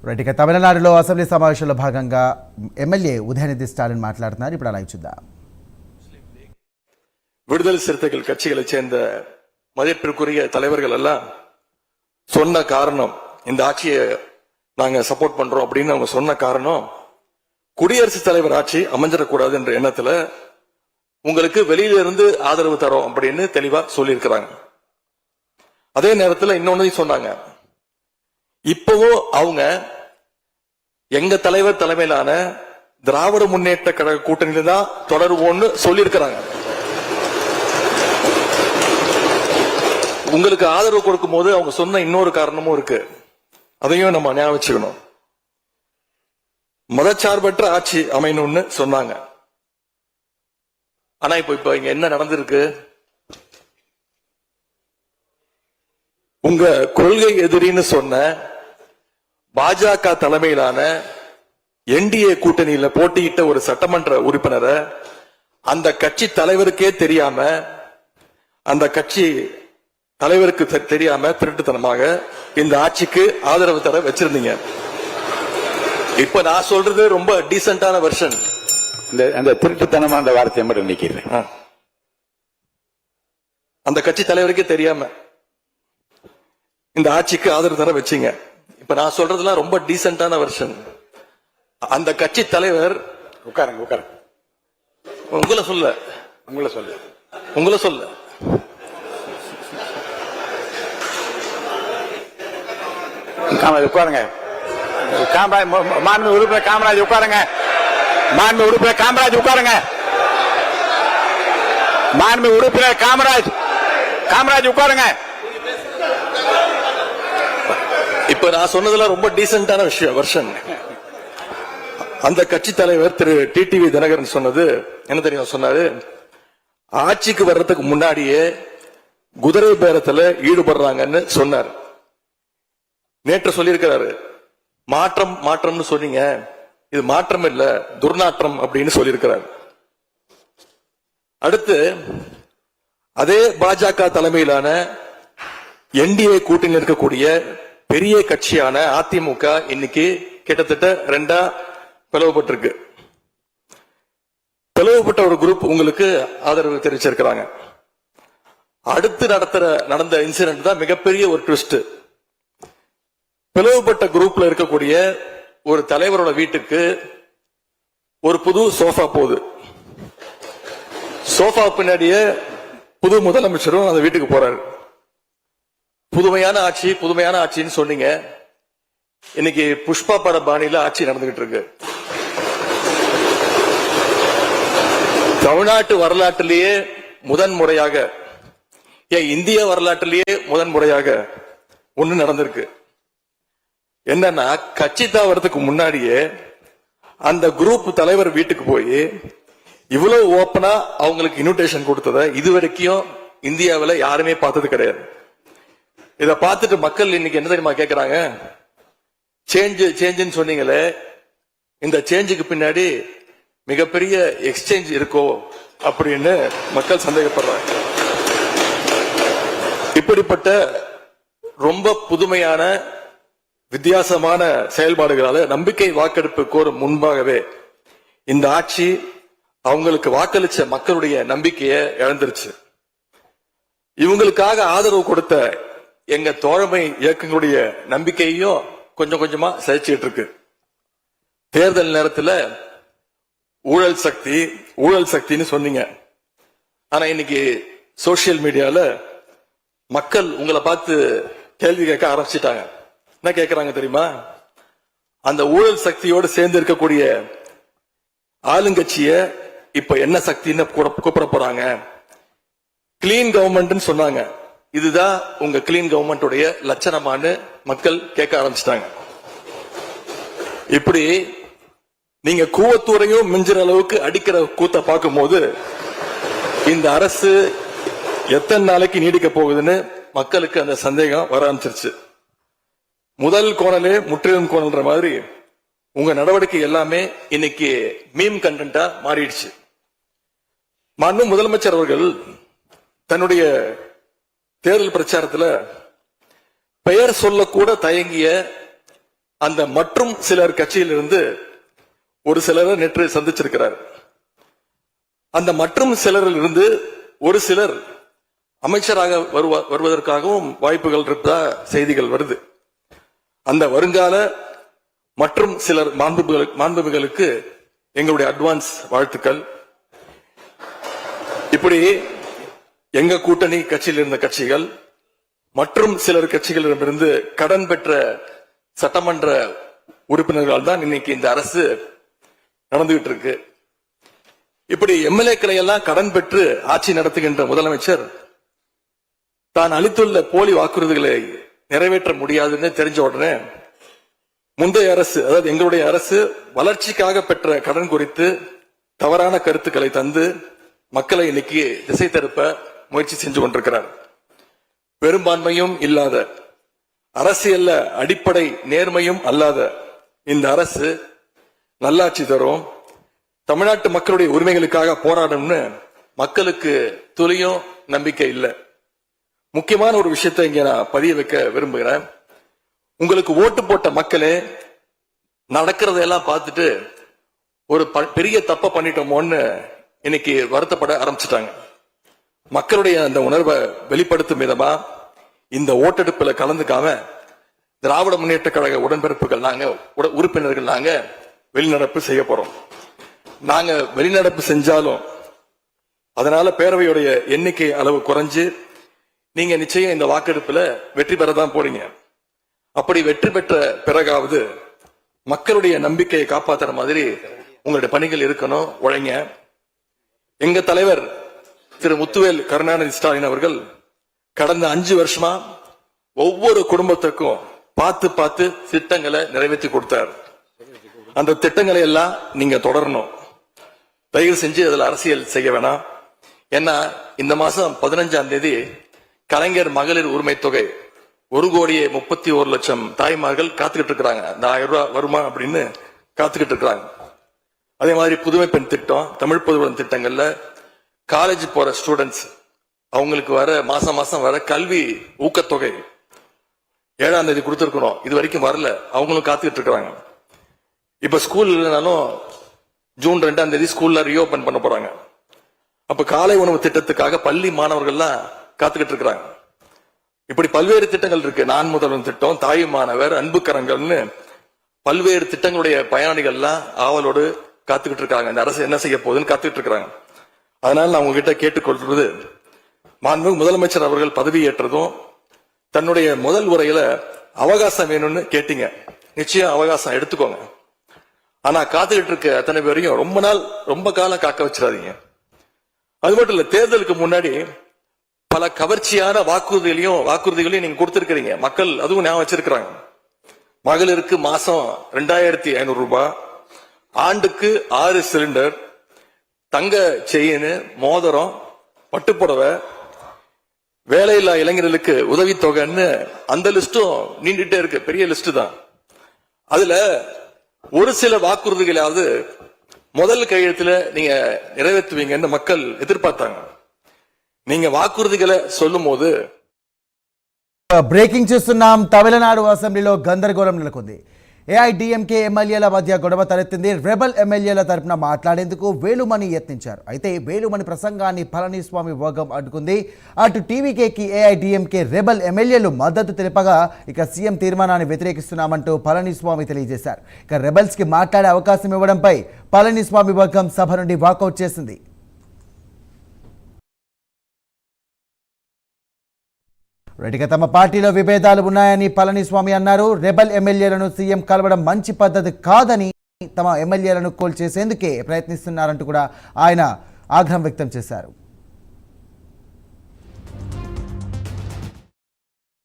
Right, ఇక తమిళనాడులో assembly సమావేశంలో భాగంగా ఎమ్మెల్యే ఉదయనిధి స్టాలిన్ మాట్లాడుతున్నారు. ఇప్పుడు అలాగే చూద్దాం. விடுதலை சிறுத்தைகள் கட்சிகளை சேர்ந்த மதிப்பிற்குரிய தலைவர்கள் எல்லாம் சொன்ன காரணம், இந்த ஆட்சியை நாங்க சப்போர்ட் பண்றோம் அப்படின்னு அவங்க சொன்ன காரணம், குடியரசுத் தலைவர் ஆட்சி அமைஞ்சிடக்கூடாது என்ற எண்ணத்துல உங்களுக்கு வெளியில இருந்து ஆதரவு தரோம் அப்படின்னு தெளிவா சொல்லியிருக்கிறாங்க. அதே நேரத்தில் இன்னொன்னு சொன்னாங்க, இப்பவும் அவங்க எங்க தலைவர் தலைமையிலான திராவிட முன்னேற்ற கழக கூட்டணியில தான் தொடருவோம்னு சொல்லியிருக்கிறாங்க. உங்களுக்கு ஆதரவு கொடுக்கும் போது அவங்க சொன்ன இன்னொரு காரணமும் இருக்கு, அதையும் நம்ம ஞாபகம் வச்சுக்கணும். மதச்சார்பற்ற ஆட்சி அமையணும்னு சொன்னாங்க. ஆனா இப்ப இங்க என்ன நடந்திருக்கு? உங்க கொள்கை எதிரின்னு சொன்ன பாஜக தலைமையிலான என்டிஏ கூட்டணியில போட்டியிட்ட ஒரு சட்டமன்ற உறுப்பினரை அந்த கட்சி தலைவருக்கே தெரியாம, அந்த கட்சி தலைவருக்கு தெரியாம திருட்டுத்தனமாக இந்த ஆட்சிக்கு ஆதரவு தர வச்சிருந்தீங்க. இப்ப நான் சொல்றது ரொம்ப டீசென்டான வெர்ஷன். அந்த திருட்டுத்தனமா அந்த வார்த்தையை மட்டும் நிக்கிறேன். அந்த கட்சி தலைவருக்கே தெரியாம இந்த ஆட்சிக்கு ஆதரவு தர வச்சீங்க. இப்ப நான் சொல்றதுலாம் ரொம்ப டீசென்டான வெர்ஷன். அந்த கட்சி தலைவர் உட்காருங்க உட்காருங்க. உங்களை சொல்ல உங்களை சொல்ல உட்காருங்க. மாண்பு உறுப்பினர் காமராஜ் உட்காருங்க. மாண்பு உறுப்பினர் காமராஜ் உட்காருங்க. மாண்பு உறுப்பினர் காமராஜ் உட்காருங்க. இப்ப நான் சொன்னதுல ரொம்ப டீசென்டான விஷயம் வெர்ஷன். அந்த கட்சி தலைவர் திரு டிடிவி தினகரன் சொன்னது என்ன தெரியும்? சொன்னாரு, ஆட்சிக்கு வர்றதுக்கு முன்னாடியே குதிரை பேரத்துல ஈடுபடுறாங்கன்னு சொன்னார். நேற்று சொல்லியிருக்கிறாரு, மாற்றம்னு சொன்னீங்க, இது மாற்றம் இல்ல துர்நாற்றம் அப்படின்னு சொல்லியிருக்கிறார். அடுத்து அதே பாஜக தலைமையிலான என்டிஏ கூட்டணியில் இருக்கக்கூடிய பெரிய கட்சியான அதிமுக இன்னைக்கு கிட்டத்தட்ட 2 பிளவுபட்டிருக்கு. பிளவுபட்ட ஒரு குரூப் உங்களுக்கு ஆதரவு தெரிவிச்சிருக்கிறாங்க. அடுத்து நடந்த இன்சிடென்ட் தான் மிகப்பெரிய ஒரு ட்விஸ்ட். பிளவுபட்ட குரூப்ல இருக்கக்கூடிய ஒரு தலைவரோட வீட்டுக்கு ஒரு புது சோஃபா போகுது. சோஃபா பின்னாடியே புது முதலமைச்சரும் அந்த வீட்டுக்கு போறாரு. புதுமையான ஆட்சின்னு சொன்னீங்க. இன்னைக்கு புஷ்பா பட பாணியில ஆட்சி நடந்துகிட்டு இருக்கு. தமிழ்நாட்டு வரலாற்றிலேயே முதன்முறையாக, இந்திய வரலாற்றிலேயே முதன்முறையாக ஒண்ணு நடந்திருக்கு. என்னன்னா, கட்சி தாவறதுக்கு முன்னாடியே அந்த குரூப் தலைவர் வீட்டுக்கு போய் இவ்வளவு ஓப்பனா அவங்களுக்கு இன்விடேஷன் கொடுத்தத இதுவரைக்கும் இந்தியாவில் யாருமே பார்த்தது கிடையாது. இத பார்த்துட்டு மக்கள் இன்னைக்கு என்ன தெரியுமா கேட்கிறாங்க? சேஞ்சுன்னு சொன்னீங்களே, இந்த சேஞ்சுக்கு பின்னாடி மிகப்பெரிய எக்ஸ்சேஞ்ச் இருக்கோ அப்படின்னு மக்கள் சந்தேகப்படுறாங்க. இப்படிப்பட்ட ரொம்ப புதுமையான வித்தியாசமான செயல்பாடுகளால நம்பிக்கை வாக்கெடுப்பு கோரும் முன்பாகவே இந்த ஆட்சி அவங்களுக்கு வாக்களிச்ச மக்களுடைய நம்பிக்கையை இழந்துருச்சு. இவங்களுக்காக ஆதரவு கொடுத்த எங்க தோழமை இயக்கங்களுடைய நம்பிக்கையையும் கொஞ்சம் கொஞ்சமா சிதைச்சிட்டு இருக்கு. தேர்தல் நேரத்தில் ஊழல் சக்தின்னு சொன்னீங்க. ஆனா இன்னைக்கு சோசியல் மீடியால மக்கள் உங்களை பார்த்து கேள்வி கேட்க ஆரம்பிச்சிட்டாங்க. என்ன கேட்கிறாங்க தெரியுமா? அந்த ஊழல் சக்தியோடு சேர்ந்து இருக்கக்கூடிய ஆளுங்கட்சிய இப்ப என்ன சக்தின்னு கூப்பிட போறாங்க? கிளீன் கவர்மெண்ட் சொன்னாங்க. இதுதான் உங்க கிளீன் கவர்மெண்ட் லட்சணமானு மக்கள் கேட்க ஆரம்பிச்சிட்டாங்க. இப்படி நீங்க கூவத்தூரையும் மிஞ்சுற அளவுக்கு அடிக்கிற கூத்த பார்க்கும் போது இந்த அரசு எத்தனை நாளைக்கு நீடிக்க போகுதுன்னு மக்களுக்கு அந்த சந்தேகம் வர ஆரம்பிச்சிருச்சு. முதல் கோணலே முற்றிலும் கோணல்ன்ற மாதிரி உங்க நடவடிக்கை எல்லாமே இன்னைக்கு மீம் கண்டென்ட்டா மாறிடுச்சு. மாண்பு முதலமைச்சர் அவர்கள் தன்னுடைய தேர்தல் பிரச்சாரத்தில் பெயர் சொல்லக்கூட தயங்கிய அந்த மற்றும் சிலர் கட்சியிலிருந்து ஒரு சிலரை நேற்று சந்திச்சிருக்கிறார். அந்த மற்றும் சிலரில் இருந்து ஒரு சிலர் அமைச்சராக வருவதற்காகவும் வாய்ப்புகள் இருப்பதா செய்திகள் வருது. அந்த வருங்கால மற்றும் சிலர் மாண்புகளுக்கு எங்களுடைய அட்வான்ஸ் வாழ்த்துக்கள். இப்படி எங்க கூட்டணி கட்சியில் இருந்த கட்சிகள் மற்றும் சிலர் கட்சிகளிடமிருந்து கடன் பெற்ற சட்டமன்ற உறுப்பினர்கள் தான் இன்னைக்கு இந்த அரசு நடந்துகிட்டு இருக்கு. இப்படி எம்எல்ஏக்களை எல்லாம் கடன் பெற்று ஆட்சி நடத்துகின்ற முதலமைச்சர் தான் அளித்துள்ள போலி வாக்குறுதிகளை நிறைவேற்ற முடியாதுன்னு தெரிஞ்ச உடனே முந்தைய அரசு, அதாவது எங்களுடைய அரசு, வளர்ச்சிக்காக பெற்ற கடன் குறித்து தவறான கருத்துக்களை தந்து மக்களை இன்னைக்கு திசை திருப்ப முயற்சி செஞ்சு கொண்டிருக்கிறார். பெரும்பான்மையும் இல்லாத, அரசியல்ல அடிப்படை நேர்மையும் அல்லாத இந்த அரசு நல்லாட்சி தரும், தமிழ்நாட்டு மக்களுடைய உரிமைகளுக்காக போராடும்னு மக்களுக்கு துளியும் நம்பிக்கை இல்லை. முக்கியமான ஒரு விஷயத்தை இங்க நான் பதிய வைக்க விரும்புகிறேன். உங்களுக்கு ஓட்டு போட்ட மக்களே நடக்கிறதையெல்லாம் பார்த்துட்டு ஒரு பெரிய தப்ப பண்ணிட்டோமோன்னு இன்னைக்கு வருத்தப்பட ஆரம்பிச்சுட்டாங்க. மக்களுடைய அந்த உணர்வை வெளிப்படுத்தும் விதமா இந்த ஓட்டெடுப்புல கலந்துக்காம திராவிட முன்னேற்ற கழக உடன்பிறப்புகள் நாங்க உறுப்பினர்கள் நாங்க வெளிநடப்பு செய்ய போறோம். நாங்க வெளிநடப்பு செஞ்சாலும் அதனால பேரவையுடைய எண்ணிக்கை அளவு குறைஞ்சு நீங்க நிச்சயம் இந்த வாக்கெடுப்புல வெற்றி பெறதான் போறீங்க. அப்படி வெற்றி பெற்ற பிறகாவது மக்களுடைய நம்பிக்கையை காப்பாற்றுற மாதிரி உங்களுடைய பணிகள் இருக்கணும், உழைங்க. எங்க தலைவர் திரு முத்துவேல் கருணாநிதி ஸ்டாலின் அவர்கள் கடந்த 5 வருஷமா ஒவ்வொரு குடும்பத்துக்கும் பார்த்து பார்த்து திட்டங்களை நிறைவேற்றி கொடுத்தார். அந்த திட்டங்களை எல்லாம் நீங்க தொடரணும். தயவு செஞ்சு அதுல அரசியல் செய்ய வேணாம். ஏன்னா இந்த மாசம் 15ஆம் தேதி கலைஞர் மகளிர் உரிமை தொகை 1,31,00,000 தாய்மார்கள் காத்துக்கிட்டு இருக்கிறாங்க. இந்த 1000 ரூபாய் வருமா அப்படின்னு காத்துக்கிட்டு இருக்கிறாங்க. அதே மாதிரி புதுமை பெண் திட்டம், தமிழ் பொதுவுடன் திட்டங்கள்ல காலேஜ் போற ஸ்டூடெண்ட்ஸ் அவங்களுக்கு வர மாசம் மாசம் வர கல்வி ஊக்கத்தொகை 7ஆம் தேதி கொடுத்திருக்கிறோம். இது வரைக்கும் வரல, அவங்களும் காத்துக்கிட்டு இருக்கிறாங்க. இப்ப ஸ்கூல் இல்லைனாலும் ஜூன் 2ஆம் தேதி ஸ்கூல்ல ரீஓபன் பண்ண போறாங்க. அப்ப காலை உணவு திட்டத்துக்காக பள்ளி மாணவர்கள்லாம் காத்துக்கிட்டு இருக்கிறாங்க. இப்படி பல்வேறு திட்டங்கள் இருக்கு. நான் முதல்வன் திட்டம், தாய் மாணவர், அன்பு கரங்கள்னு பல்வேறு திட்டங்களுடைய பயனாளிகள்லாம் ஆவலோடு காத்துக்கிட்டு இருக்காங்க. இந்த அரசு என்ன செய்ய போகுதுன்னு காத்துக்கிட்டு இருக்கிறாங்க. அதனால நான் உங்ககிட்ட கேட்டுக்கொள்றது, மாண்புமிகு முதலமைச்சர் அவர்கள் பதவியேற்றதும் தன்னுடைய முதல் உரையில அவகாசம் வேணும்னு கேட்டீங்க. நிச்சயம் அவகாசம் எடுத்துக்கோங்க. ஆனா காத்துக்கிட்டு இருக்க அத்தனை பேரையும் ரொம்ப காலம் காக்க வச்சிடாதீங்க. அது மட்டும் இல்ல, தேர்தலுக்கு முன்னாடி பல கவர்ச்சியான வாக்குறுதிகளையும் நீங்க கொடுத்திருக்கிறீங்க. மக்கள் அதுவும் ஞாபகம் வச்சிருக்கிறாங்க. மகளிருக்கு மாசம் 2,500 ரூபாய், ஆண்டுக்கு 6 சிலிண்டர், தங்க செயின், மோதிரம், பட்டுப்புடவை, வேலையில்லா இளைஞர்களுக்கு உதவித்தொகைன்னு அந்த லிஸ்டும் நீண்டுட்டே இருக்கு. பெரிய லிஸ்ட் தான். அதுல ஒரு சில வாக்குறுதிகளாவது முதல் கையெழுத்துல நீங்க நிறைவேற்றுவீங்கன்னு மக்கள் எதிர்பார்த்தாங்க. நீங்க వాக்குறுதிகளை சொல்லும் పోదు బ్రేకింగ్ చూస్తున్నాం. తమిళనాడు అసెంబ్లీలో గందరగోళం నెలకొంది. ఏఐడిఎంకే ఎమ్మెల్యేల మధ్య గొడవ తలెత్తింది. రెబల్ ఎమ్మెల్యేల తరపున మాట్లాడేందుకు వేలుమణి యత్నించారు. అయితే వేలుమణి ప్రసంగాన్ని పళనిస్వామి వర్గం అడ్డుకుంది. అటు టీవీకేకి ఏఐడిఎంకే రెబల్ ఎమ్మెల్యేలు మద్దతు తెలిపగా ఇక సీఎం తీర్మానాన్ని వ్యతిరేకిస్తున్నామంటూ పళనిస్వామి తెలియజేశారు. ఇక రెబల్స్ కి మాట్లాడే అవకాశం ఇవ్వడంపై పళనిస్వామి వర్గం సభ నుండి వాకౌట్ చేసింది. ఇక తమ పార్టీలో విభేదాలు ఉన్నాయని పళనిస్వామి అన్నారు. రెబల్ ఎమ్మెల్యేలను సీఎం కలవడం మంచి పద్ధతి కాదని, తమ ఎమ్మెల్యేలను కోల్చేసేందుకే ప్రయత్నిస్తున్నారంటూ కూడా ఆయన ఆగ్రహం వ్యక్తం చేశారు.